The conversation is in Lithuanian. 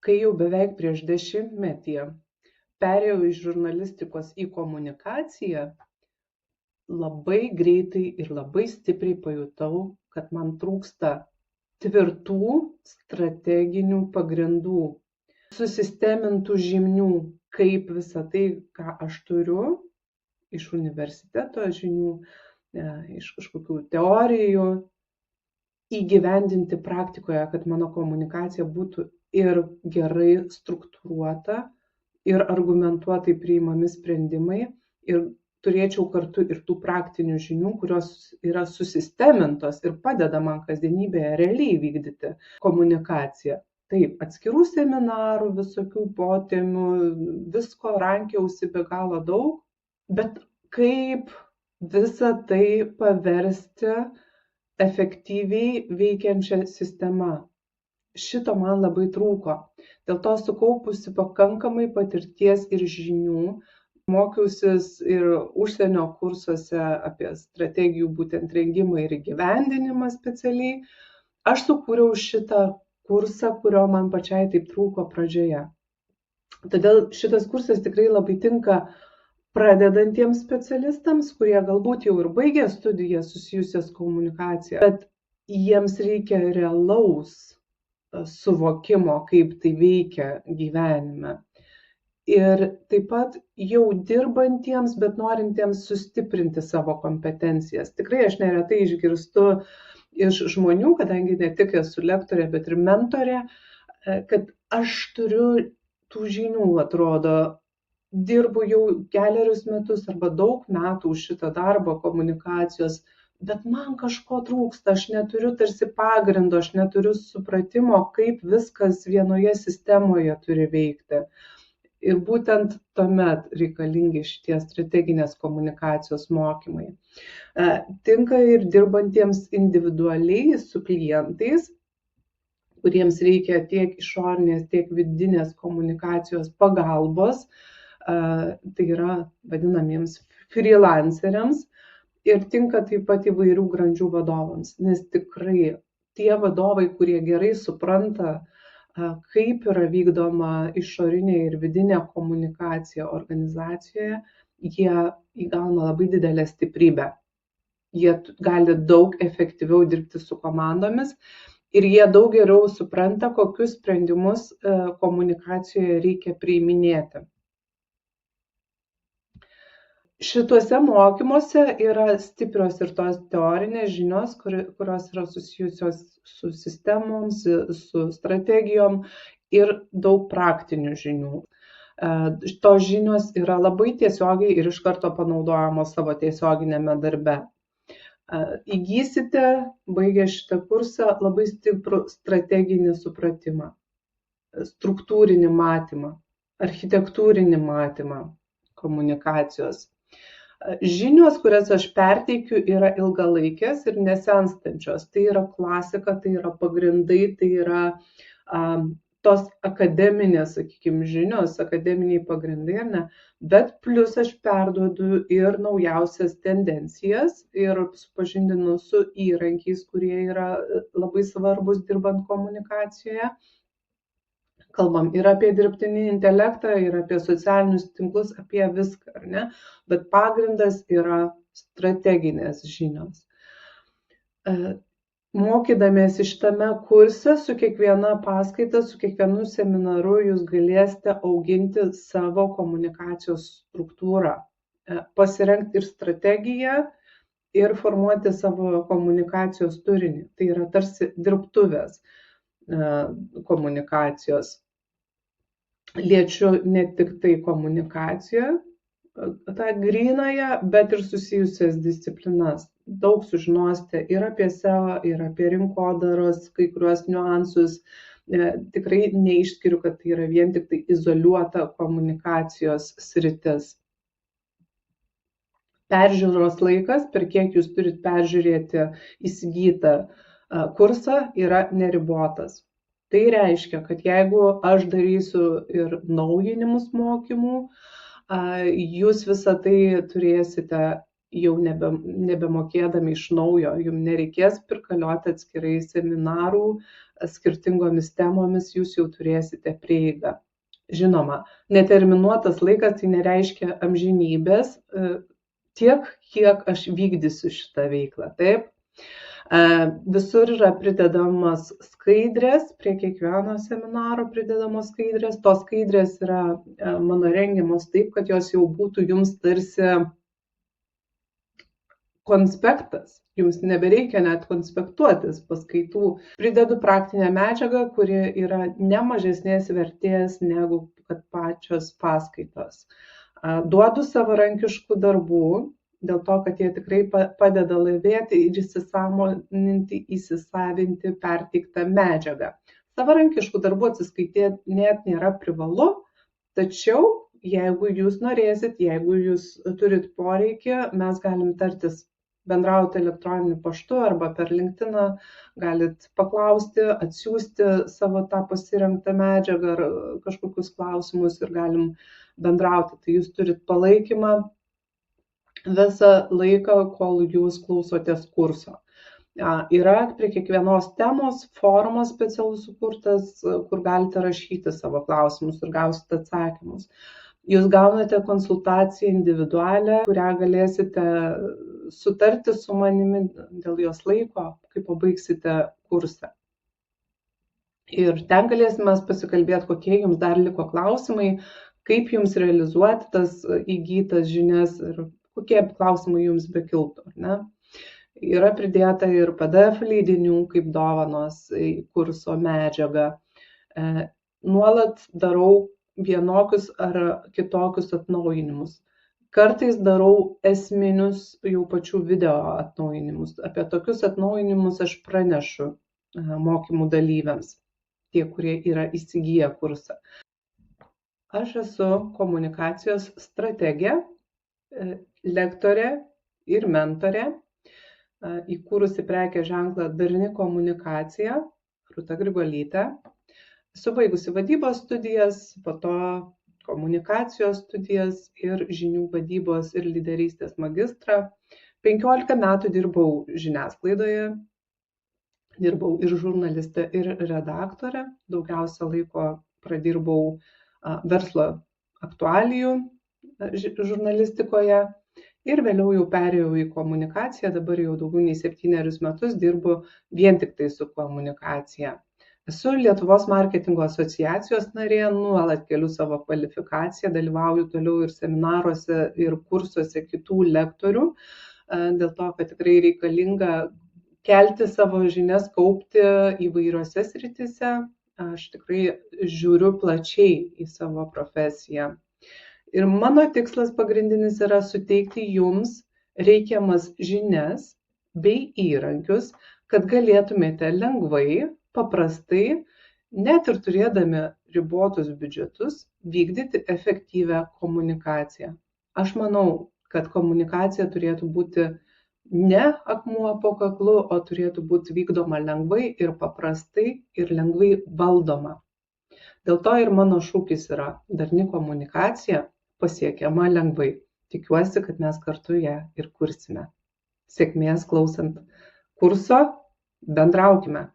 Kai jau beveik prieš 10-metį perėjau iš žurnalistikos į komunikaciją, labai greitai ir labai stipriai pajutau, kad man trūksta tvirtų strateginių pagrindų, susistemintų žinių, kaip visą tai, ką aš turiu iš universiteto žinių, iš kažkokių teorijų, įgyvendinti praktikoje, kad mano komunikacija būtų ir gerai struktūruota, ir argumentuotai priimami sprendimai, ir turėčiau kartu ir tų praktinių žinių, kurios yra susistemintos ir padeda man kasdienybėje realiai vykdyti komunikaciją. Taip, atskirų seminarų, visokių potemių, visko rankiausi be galo daug, bet kaip visą tai paversti efektyviai veikiančią sistemą. Šito man labai trūko. Dėl to sukaupusi pakankamai patirties ir žinių, mokiausis ir užsienio kursuose apie strategijų būtent rengimą ir įgyvendinimą specialiai. Aš sukūriau šitą kursą, kurio man pačiai taip trūko pradžioje. Todėl šitas kursas tikrai labai tinka pradedantiems specialistams, kurie galbūt jau ir baigė studijas susijusias komunikaciją, bet jiems reikia realaus suvokimo, kaip tai veikia gyvenime. Ir taip pat jau dirbantiems, bet norintiems sustiprinti savo kompetencijas. Tikrai aš neretai išgirstu iš žmonių, kadangi ne tik esu lektorė, bet ir mentorė, kad aš turiu tų žinių, atrodo, dirbu jau kelerius metus arba daug metų už šitą darbą komunikacijos, bet man kažko trūksta, aš neturiu tarsi pagrindo, aš neturiu supratimo, kaip viskas vienoje sistemoje turi veikti. Ir būtent tuomet reikalingi šitie strateginės komunikacijos mokymai. Tinka ir dirbantiems individualiai su klientais, kuriems reikia tiek išorinės, tiek vidinės komunikacijos pagalbos, tai yra vadinamiems freelanceriams, ir tinka taip pat įvairių grandžių vadovams, nes tikrai tie vadovai, kurie gerai supranta, kaip yra vykdoma išorinė ir vidinė komunikacija organizacijoje, jie įgauna labai didelę stiprybę. Jie gali daug efektyviau dirbti su komandomis ir jie daug geriau supranta, kokius sprendimus komunikacijoje reikia priiminėti. Šituose mokymuose yra stiprios ir tos teorinės žinios, kurios yra susijusios su sistemoms, su strategijom ir daug praktinių žinių. Tos žinios yra labai tiesiogiai ir iš karto panaudojamos savo tiesioginėme darbe. Įgysite, baigę šitą kursą, labai stiprų strateginį supratimą, struktūrinį matymą, architektūrinį matymą komunikacijos. Žinios, kurias aš perteikiu, yra ilgalaikės ir nesenstančios. Tai yra klasika, tai yra pagrindai, tai yra tos akademinės, sakykime, žinios, akademiniai pagrindai, ne? Bet plus aš perduodu ir naujausias tendencijas ir supažindinu su įrankiais, kurie yra labai svarbus dirbant komunikacijoje. Kalbam ir apie dirbtinį intelektą, ir apie socialinius tinklus, apie viską, ar ne? Bet pagrindas yra strateginės žinios. Mokydamiesi šitame kurse su kiekviena paskaita, su kiekvienu seminaru jūs galėsite auginti savo komunikacijos struktūrą, pasirengti ir strategiją, ir formuoti savo komunikacijos turinį. Tai yra tarsi dirbtuvės komunikacijos. Liečiu ne tik tai komunikaciją, tą grynąją, bet ir susijusias disciplinas. Daug sužinosite ir apie SEO, ir apie rinkodaros, kai kuriuos niuansus. Tikrai neišskiriu, kad tai yra vien tik tai izoliuota komunikacijos sritis. Peržiūros laikas, per kiek jūs turit peržiūrėti įsigytą kursą, yra neribotas. Tai reiškia, kad jeigu aš darysiu ir naujinimus mokymų, jūs visą tai turėsite jau nebemokėdami iš naujo, jums nereikės pirkalioti atskirai seminarų, skirtingomis temomis jūs jau turėsite prieigą. Žinoma, neterminuotas laikas tai nereiškia amžinybės, tiek, kiek aš vykdysiu šitą veiklą, taip? Visur yra pridedamas skaidrės, prie kiekvieno seminaro pridedamos skaidrės. Tos skaidrės yra mano rengiamos taip, kad jos jau būtų jums tarsi konspektas. Jums nebereikia net konspektuotis paskaitų. Pridedu praktinę medžiagą, kuri yra ne mažesnės vertės negu kad pačios paskaitos. Duodu savarankiškų darbų, dėl to, kad jie tikrai padeda laimėti ir įsisavinti perteiktą medžiagą. Savarankiškų darbų atsiskaityti net nėra privalu, tačiau jeigu jūs norėsit, jeigu jūs turit poreikį, mes galim tartis, bendrauti elektroniniu paštu arba per LinkedIn, galit paklausti, atsiųsti savo tą pasirinktą medžiagą ar kažkokius klausimus ir galim bendrauti. Tai jūs turit palaikymą visą laiką, kol jūs klausotės kurso. Yra prie kiekvienos temos forumas specialus sukurtas, kur galite rašyti savo klausimus ir gausite atsakymus. Jūs gaunate konsultaciją individualią, kurią galėsite sutarti su manimi dėl jos laiko, kai pabaigsite kursą. Ir ten galėsime pasikalbėti, kokie jums dar liko klausimai, kaip jums realizuoti tas įgytas žinias ir kokie klausimai jums bekiltų. Ne? Yra pridėta ir PDF leidinių kaip dovanos į kurso medžiagą. Nuolat darau vienokius ar kitokius atnaujinimus. Kartais darau esminius jau pačių video atnaujinimus. Apie tokius atnaujinimus aš pranešu mokymų dalyviams, tie, kurie yra įsigiję kursą. Aš esu komunikacijos strategė, lektorė ir mentorė, įkūrusi prekės ženklą Darni komunikacija, Rūta Grigolytė. Esu baigusi vadybos studijas, po to komunikacijos studijas ir žinių vadybos ir lyderystės magistrą. 15 metų dirbau žiniasklaidoje, dirbau ir žurnalistė, ir redaktorė. Daugiausia laiko pradirbau verslo aktualijų žurnalistikoje ir vėliau jau perėjau į komunikaciją. Dabar jau daugiau nei 7 metus dirbu vien tik tai su komunikacija. Esu Lietuvos marketingo asociacijos narė, nuolat keliu savo kvalifikaciją, dalyvauju toliau ir seminaruose, ir kursuose kitų lektorių, dėl to, kad tikrai reikalinga kelti savo žinias, kaupti įvairiose srityse. Aš tikrai žiūriu plačiai į savo profesiją. Ir mano tikslas pagrindinis yra suteikti jums reikiamas žinias bei įrankius, kad galėtumėte lengvai, paprastai, net ir turėdami ribotus biudžetus, vykdyti efektyvią komunikaciją. Aš manau, kad komunikacija turėtų būti ne akmuo po kaklu, o turėtų būti vykdoma lengvai ir paprastai ir lengvai valdoma. Dėl to ir mano šūkis yra darni komunikacija pasiekiama lengvai. Tikiuosi, kad mes kartu ją ir kursime. Sėkmės klausant kurso, bendraukime.